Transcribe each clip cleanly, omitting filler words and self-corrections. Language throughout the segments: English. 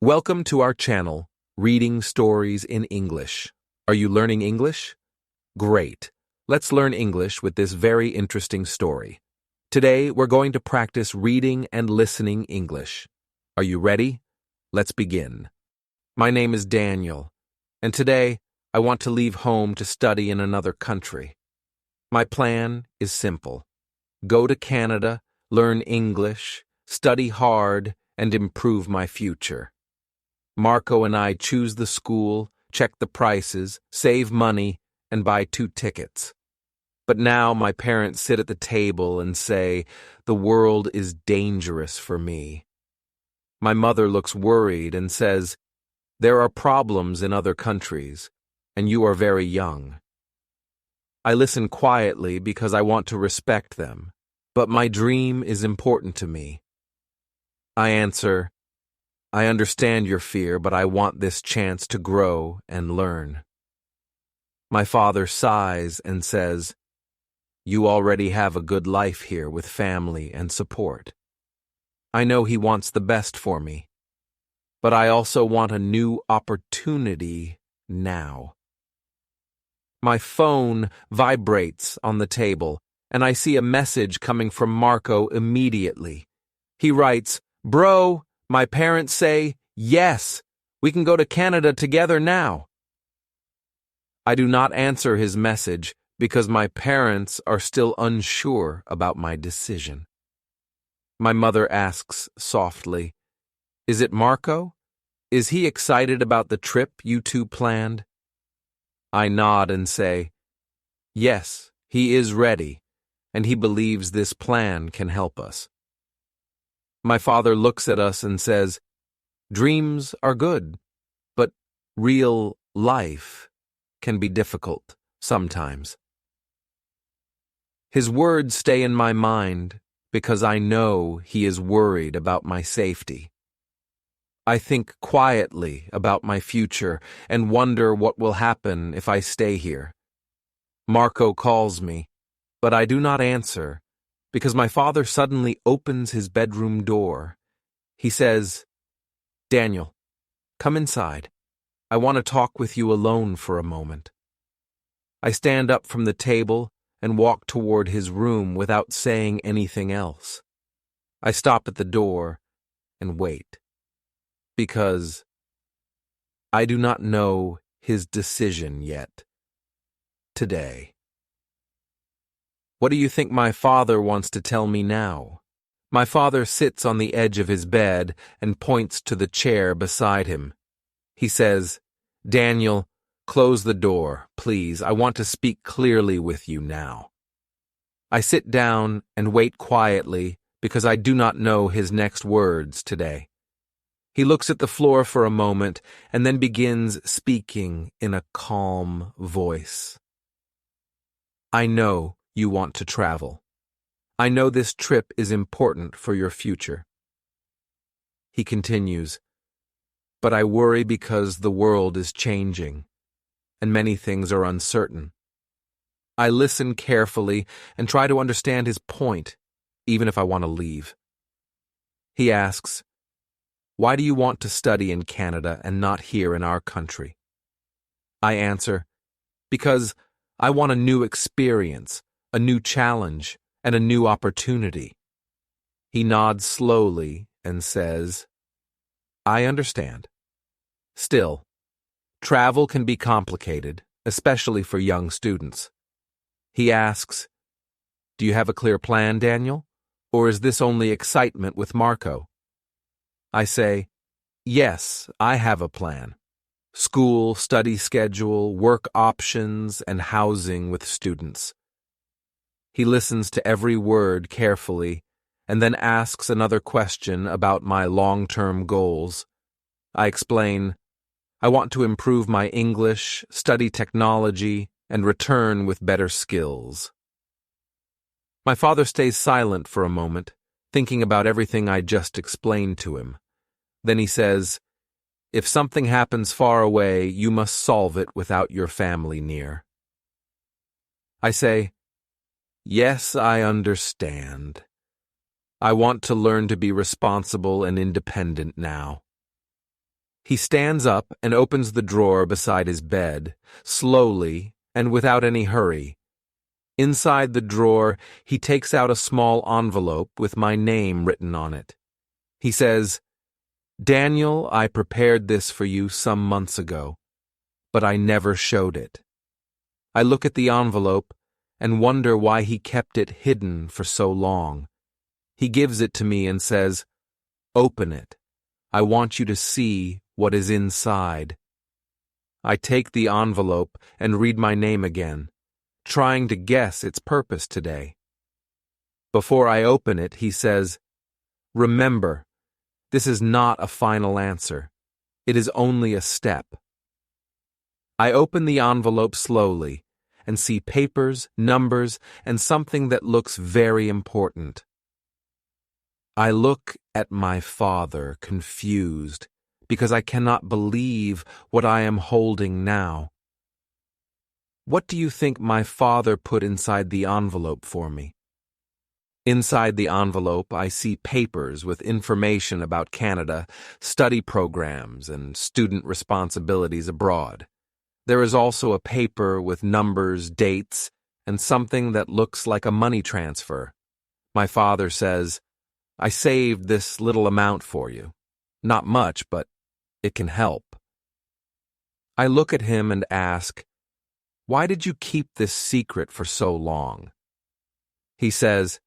Welcome to our channel, Reading Stories in English. Are you learning English? Great. Let's learn English with this very interesting story. Today, we're going to practice reading and listening English. Are you ready? Let's begin. My name is Daniel, and today, I want to leave home to study in another country. My plan is simple. Go to Canada, learn English, study hard, and improve my future. Marco and I choose the school, check the prices, save money, and buy 2 tickets. But now my parents sit at the table and say, "The world is dangerous for me." My mother looks worried and says, "There are problems in other countries, and you are very young." I listen quietly because I want to respect them, but my dream is important to me. I answer, "I understand your fear, but I want this chance to grow and learn." My father sighs and says, "You already have a good life here with family and support." I know he wants the best for me, but I also want a new opportunity now. My phone vibrates on the table, and I see a message coming from Marco immediately. He writes, "Bro, my parents say, yes, we can go to Canada together now." I do not answer his message because my parents are still unsure about my decision. My mother asks softly, "Is it Marco? Is he excited about the trip you two planned?" I nod and say, "Yes, he is ready, and he believes this plan can help us." My father looks at us and says, "Dreams are good, but real life can be difficult sometimes." His words stay in my mind because I know he is worried about my safety. I think quietly about my future and wonder what will happen if I stay here. Marco calls me, but I do not answer because my father suddenly opens his bedroom door. He says, "Daniel, come inside. I want to talk with you alone for a moment." I stand up from the table and walk toward his room without saying anything else. I stop at the door and wait, because I do not know his decision yet. Today. What do you think my father wants to tell me now? My father sits on the edge of his bed and points to the chair beside him. He says, "Daniel, close the door, please. I want to speak clearly with you now." I sit down and wait quietly because I do not know his next words today. He looks at the floor for a moment and then begins speaking in a calm voice. "I know you want to travel. I know this trip is important for your future." He continues, "But I worry because the world is changing, and many things are uncertain." I listen carefully and try to understand his point, even if I want to leave. He asks, "Why do you want to study in Canada and not here in our country?" I answer, "Because I want a new experience, a new challenge, and a new opportunity." He nods slowly and says, "I understand. Still, travel can be complicated, especially for young students." He asks, "Do you have a clear plan, Daniel? Or is this only excitement with Marco?" I say, "Yes, I have a plan. School, study schedule, work options, and housing with students." He listens to every word carefully and then asks another question about my long-term goals. I explain, "I want to improve my English, study technology, and return with better skills." My father stays silent for a moment, thinking about everything I just explained to him. Then he says, "If something happens far away, you must solve it without your family near." I say, "Yes, I understand. I want to learn to be responsible and independent now." He stands up and opens the drawer beside his bed, slowly and without any hurry. Inside the drawer, he takes out a small envelope with my name written on it. He says, "Daniel, I prepared this for you some months ago, but I never showed it." I look at the envelope and wonder why he kept it hidden for so long. He gives it to me and says, "Open it. I want you to see what is inside." I take the envelope and read my name again, trying to guess its purpose today. Before I open it, he says, "Remember, this is not a final answer. It is only a step." I open the envelope slowly and see papers, numbers, and something that looks very important. I look at my father, confused, because I cannot believe what I am holding now. What do you think my father put inside the envelope for me? Inside the envelope, I see papers with information about Canada, study programs, and student responsibilities abroad. There is also a paper with numbers, dates, and something that looks like a money transfer. My father says, "I saved this little amount for you. Not much, but it can help." I look at him and ask, "Why did you keep this secret for so long?" He says,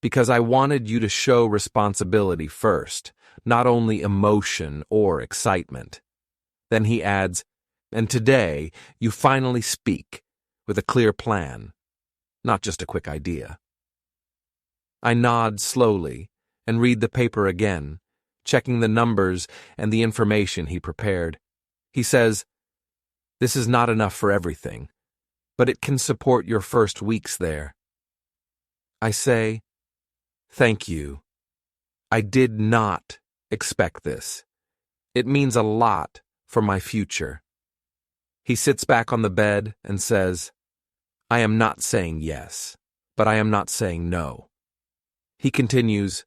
"Because I wanted you to show responsibility first, not only emotion or excitement." Then he adds, "And today you finally speak with a clear plan, not just a quick idea." I nod slowly and read the paper again, checking the numbers and the information he prepared. He says, "This is not enough for everything, but it can support your first weeks there." I say, "Thank you. I did not expect this. It means a lot for my future." He sits back on the bed and says, "I am not saying yes, but I am not saying no." He continues,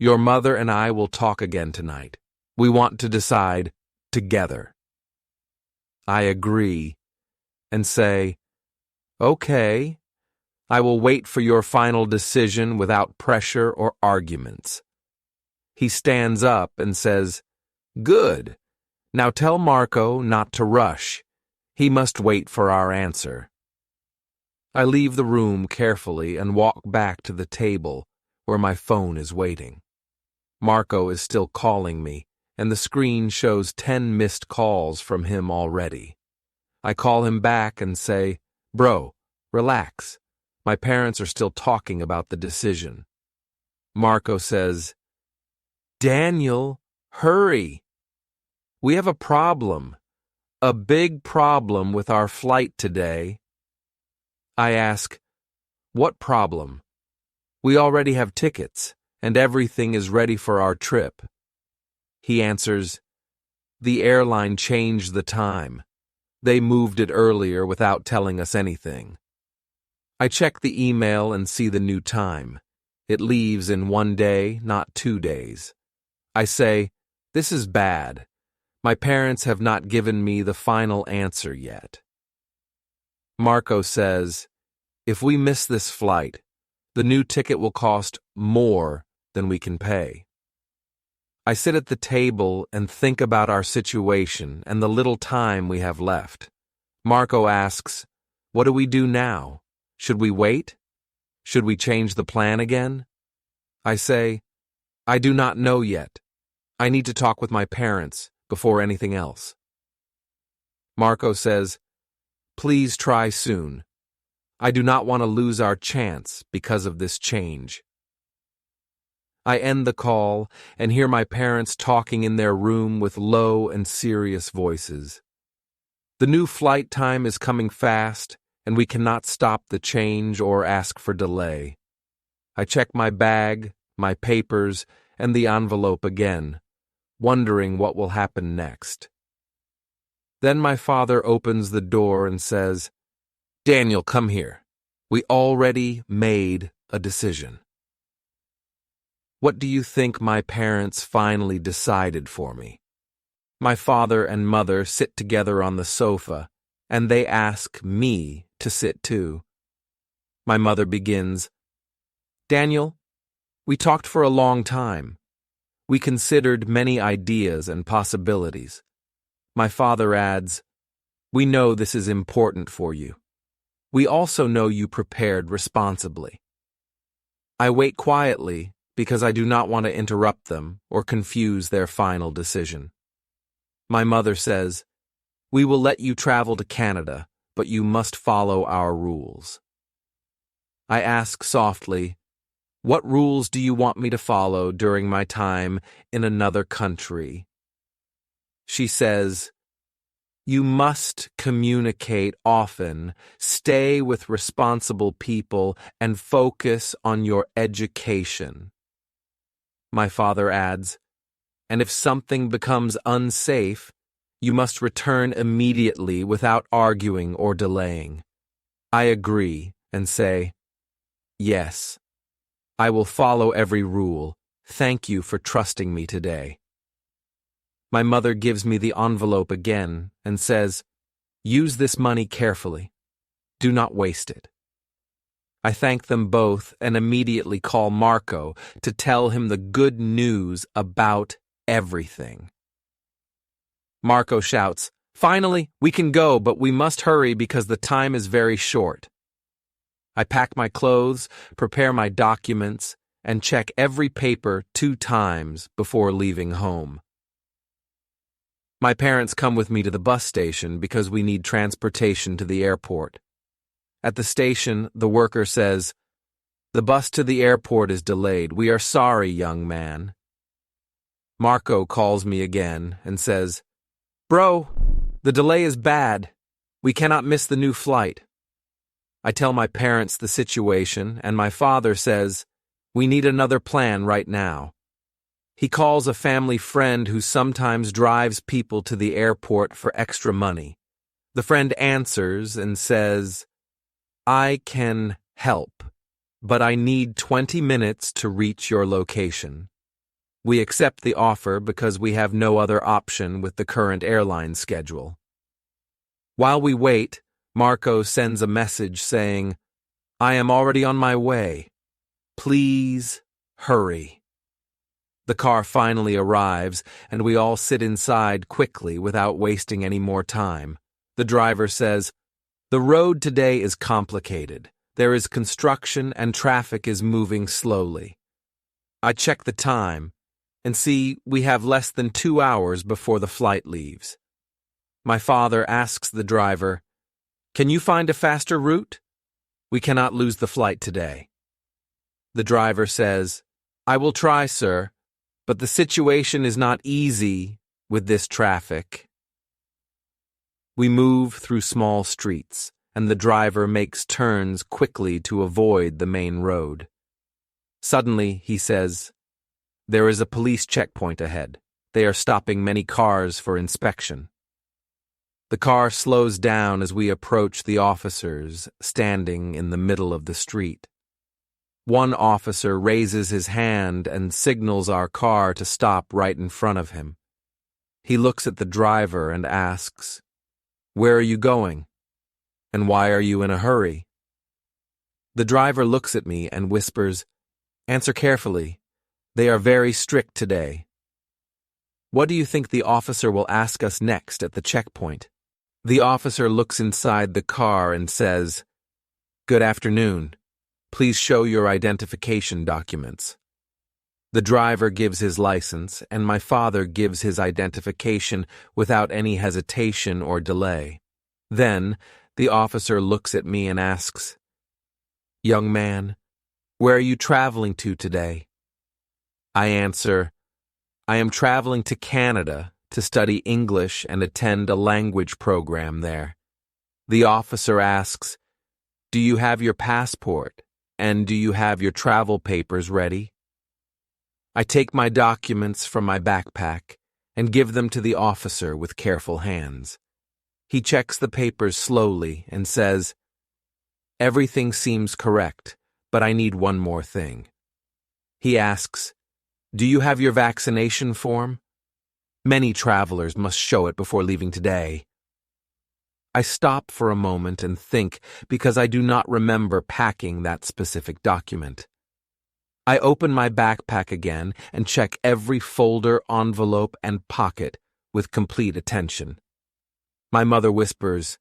"Your mother and I will talk again tonight. We want to decide together." I agree and say, "Okay, I will wait for your final decision without pressure or arguments." He stands up and says, "Good. Now tell Marco not to rush. He must wait for our answer." I leave the room carefully and walk back to the table where my phone is waiting. Marco is still calling me, and the screen shows 10 missed calls from him already. I call him back and say, "Bro, relax. My parents are still talking about the decision." Marco says, "Daniel, hurry. We have a problem. A big problem with our flight today." I ask, "What problem?" "We already have tickets, and everything is ready for our trip." He answers, "The airline changed the time. They moved it earlier without telling us anything." I check the email and see the new time. It leaves in 1 day, not 2 days. I say, "This is bad. My parents have not given me the final answer yet." Marco says, "If we miss this flight, the new ticket will cost more than we can pay." I sit at the table and think about our situation and the little time we have left. Marco asks, "What do we do now? Should we wait? Should we change the plan again?" I say, "I do not know yet. I need to talk with my parents before anything else." Marco says, "Please try soon. I do not want to lose our chance because of this change." I end the call and hear my parents talking in their room with low and serious voices. The new flight time is coming fast, and we cannot stop the change or ask for delay. I check my bag, my papers, and the envelope again, wondering what will happen next. Then my father opens the door and says, "Daniel, come here. We already made a decision." What do you think my parents finally decided for me? My father and mother sit together on the sofa, and they ask me to sit too. My mother begins, "Daniel, we talked for a long time. We considered many ideas and possibilities." My father adds, "We know this is important for you. We also know you prepared responsibly." I wait quietly because I do not want to interrupt them or confuse their final decision. My mother says, "We will let you travel to Canada, but you must follow our rules." I ask softly, "What rules do you want me to follow during my time in another country?" She says, "You must communicate often, stay with responsible people, and focus on your education." My father adds, "And if something becomes unsafe, you must return immediately without arguing or delaying." I agree and say, "Yes, I will follow every rule. Thank you for trusting me today." My mother gives me the envelope again and says, "Use this money carefully. Do not waste it." I thank them both and immediately call Marco to tell him the good news about everything. Marco shouts, "Finally, we can go, but we must hurry because the time is very short." I pack my clothes, prepare my documents, and check every paper 2 times before leaving home. My parents come with me to the bus station because we need transportation to the airport. At the station, the worker says, "The bus to the airport is delayed. We are sorry, young man." Marco calls me again and says, "Bro, the delay is bad. We cannot miss the new flight." I tell my parents the situation, and my father says, "We need another plan right now." He calls a family friend who sometimes drives people to the airport for extra money. The friend answers and says, "I can help, but I need 20 minutes to reach your location." We accept the offer because we have no other option with the current airline schedule. While we wait, Marco sends a message saying, "I am already on my way. Please hurry." The car finally arrives, and we all sit inside quickly without wasting any more time. The driver says, "The road today is complicated. There is construction and traffic is moving slowly." I check the time and see we have less than 2 hours before the flight leaves. My father asks the driver, "Can you find a faster route? We cannot lose the flight today." The driver says, "I will try, sir, but the situation is not easy with this traffic." We move through small streets, and the driver makes turns quickly to avoid the main road. Suddenly, he says, "There is a police checkpoint ahead. They are stopping many cars for inspection." The car slows down as we approach the officers standing in the middle of the street. One officer raises his hand and signals our car to stop right in front of him. He looks at the driver and asks, "Where are you going? And why are you in a hurry?" The driver looks at me and whispers, "Answer carefully. They are very strict today." "What do you think the officer will ask us next at the checkpoint?" The officer looks inside the car and says, "Good afternoon. Please show your identification documents." The driver gives his license, and my father gives his identification without any hesitation or delay. Then, the officer looks at me and asks, "Young man, where are you traveling to today?" I answer, "I am traveling to Canada to study English and attend a language program there." The officer asks, "Do you have your passport, and do you have your travel papers ready?" I take my documents from my backpack and give them to the officer with careful hands. He checks the papers slowly and says, "Everything seems correct, but I need one more thing." He asks, "Do you have your vaccination form?" Many travelers must show it before leaving today. I stop for a moment and think because I do not remember packing that specific document. I open my backpack again and check every folder, envelope, and pocket with complete attention. My mother whispers,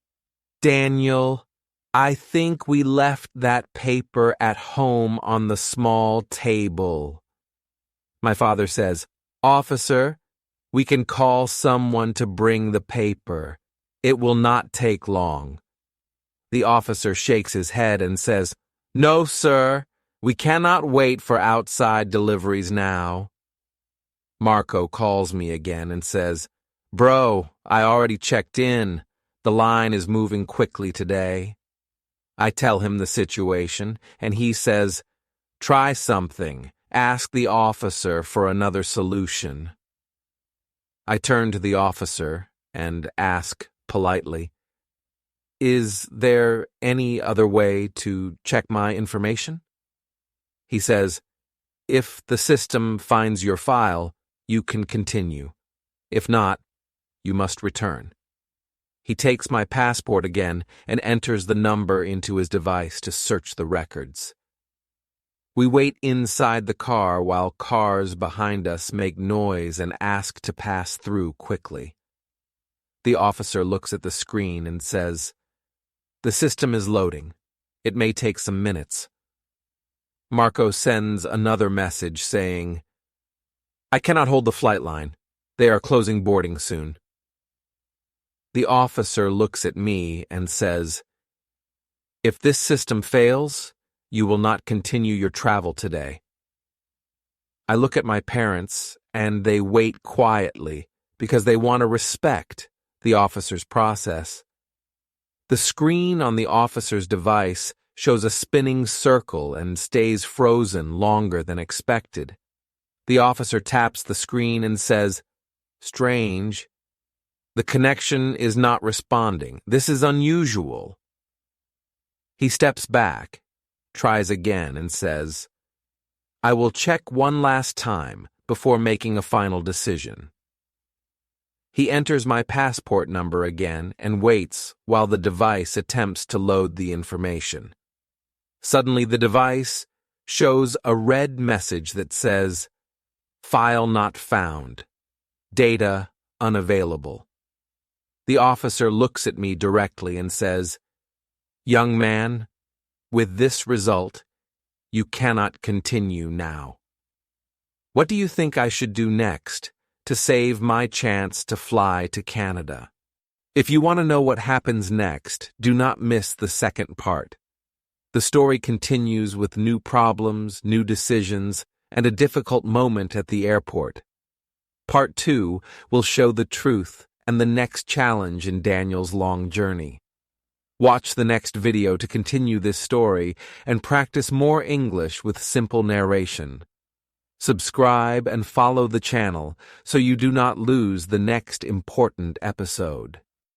"Daniel, I think we left that paper at home on the small table." My father says, "Officer, we can call someone to bring the paper. It will not take long." The officer shakes his head and says, "No, sir, we cannot wait for outside deliveries now." Marco calls me again and says, "Bro, I already checked in. The line is moving quickly today." I tell him the situation, and he says, "Try something. Ask the officer for another solution." I turn to the officer and ask politely, "Is there any other way to check my information?" He says, "If the system finds your file, you can continue. If not, you must return." He takes my passport again and enters the number into his device to search the records. We wait inside the car while cars behind us make noise and ask to pass through quickly. The officer looks at the screen and says, "The system is loading. It may take some minutes." Marco sends another message saying, "I cannot hold the flight line. They are closing boarding soon." The officer looks at me and says, "If this system fails, you will not continue your travel today." I look at my parents, and they wait quietly because they want to respect the officer's process. The screen on the officer's device shows a spinning circle and stays frozen longer than expected. The officer taps the screen and says, "Strange. The connection is not responding. This is unusual." He steps back, tries again, and says, "I will check one last time before making a final decision." He enters my passport number again and waits while the device attempts to load the information. Suddenly, the device shows a red message that says, "File not found. Data unavailable." The officer looks at me directly and says, "Young man, with this result, you cannot continue now. What do you think I should do next to save my chance to fly to Canada?" If you want to know what happens next, do not miss the second part. The story continues with new problems, new decisions, and a difficult moment at the airport. Part 2 will show the truth and the next challenge in Daniel's long journey. Watch the next video to continue this story and practice more English with simple narration. Subscribe and follow the channel so you do not lose the next important episode.